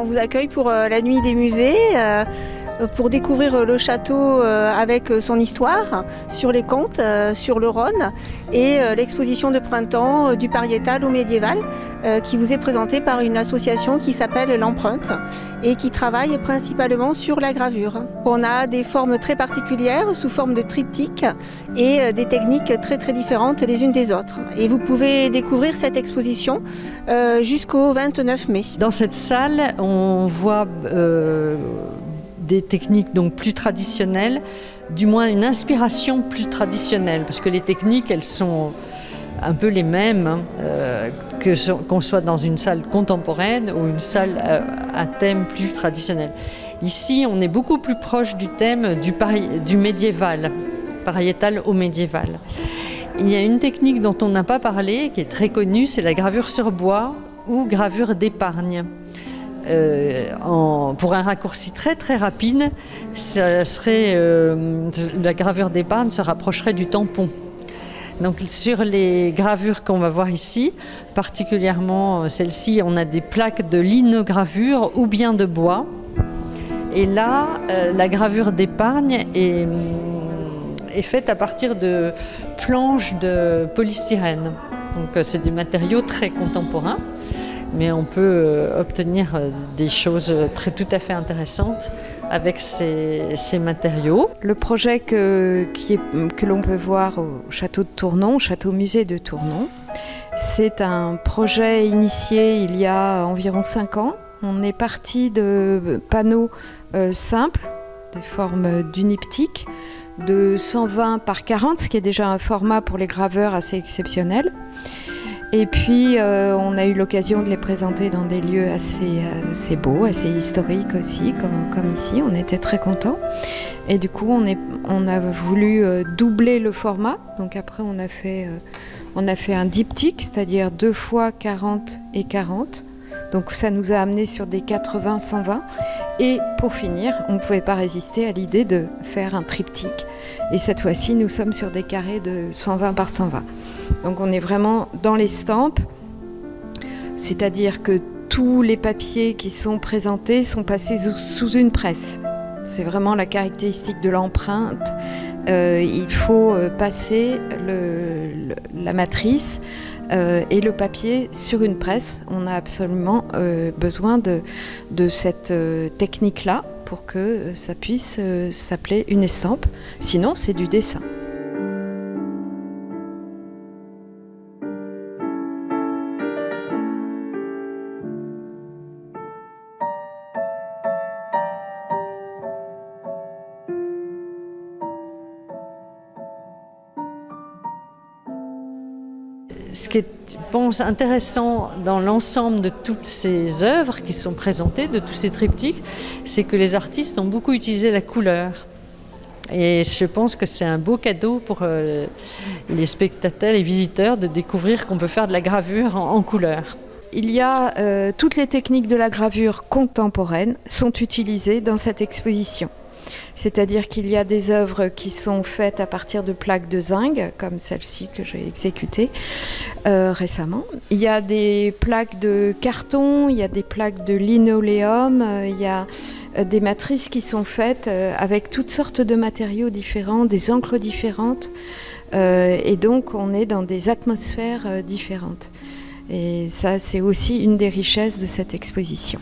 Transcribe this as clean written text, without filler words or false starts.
On vous accueille pour la nuit des musées, pour découvrir le château avec son histoire, sur les contes, sur le Rhône, et l'exposition de printemps du pariétal au médiéval, qui vous est présentée par une association qui s'appelle l'Empreinte et qui travaille principalement sur la gravure. On a des formes très particulières sous forme de triptyque et des techniques très différentes les unes des autres. Et vous pouvez découvrir cette exposition jusqu'au 29 mai. Dans cette salle, on voit des techniques donc plus traditionnelles, du moins une inspiration plus traditionnelle, parce que les techniques, elles sont un peu les mêmes, qu'on soit dans une salle contemporaine ou une salle à thème plus traditionnel. Ici, on est beaucoup plus proche du thème du médiéval, pariétal au médiéval. Il y a une technique dont on n'a pas parlé, qui est très connue, c'est la gravure sur bois ou gravure d'épargne. Pour un raccourci très rapide, ça serait, la gravure d'épargne se rapprocherait du tampon. Donc sur les gravures qu'on va voir ici, particulièrement celle-ci, on a des plaques de linogravure ou bien de bois. Et là, la gravure d'épargne est faite à partir de planches de polystyrène. Donc c'est des matériaux très contemporains, mais on peut obtenir des choses tout à fait intéressantes avec ces matériaux. Le projet que l'on peut voir au château de Tournon, château musée de Tournon, c'est un projet initié il y a environ 5 ans. On est parti de panneaux simples, de forme duniptyque, de 120 par 40, ce qui est déjà un format pour les graveurs assez exceptionnel. Et puis on a eu l'occasion de les présenter dans des lieux assez beaux, assez historiques aussi, comme ici. On était très contents. Et du coup, on a voulu doubler le format. Donc après, on a fait un diptyque, c'est-à-dire 2 fois 40 et 40. Donc ça nous a amené sur des 80-120. Et pour finir, on ne pouvait pas résister à l'idée de faire un triptyque. Et cette fois-ci, nous sommes sur des carrés de 120 par 120. Donc on est vraiment dans l'estampe, c'est-à-dire que tous les papiers qui sont présentés sont passés sous une presse. C'est vraiment la caractéristique de l'empreinte. Il faut passer la matrice et le papier sur une presse. On a absolument besoin de cette technique-là pour que ça puisse s'appeler une estampe. Sinon, c'est du dessin. Ce qui est, je pense, intéressant dans l'ensemble de toutes ces œuvres qui sont présentées, de tous ces triptyques, c'est que les artistes ont beaucoup utilisé la couleur. Et je pense que c'est un beau cadeau pour les spectateurs, les visiteurs, de découvrir qu'on peut faire de la gravure en couleur. Il y a toutes les techniques de la gravure contemporaine sont utilisées dans cette exposition. C'est-à-dire qu'il y a des œuvres qui sont faites à partir de plaques de zinc, comme celle-ci que j'ai exécutée récemment. Il y a des plaques de carton, il y a des plaques de linoléum, il y a des matrices qui sont faites avec toutes sortes de matériaux différents, des encres différentes. Et donc on est dans des atmosphères différentes. Et ça, c'est aussi une des richesses de cette exposition.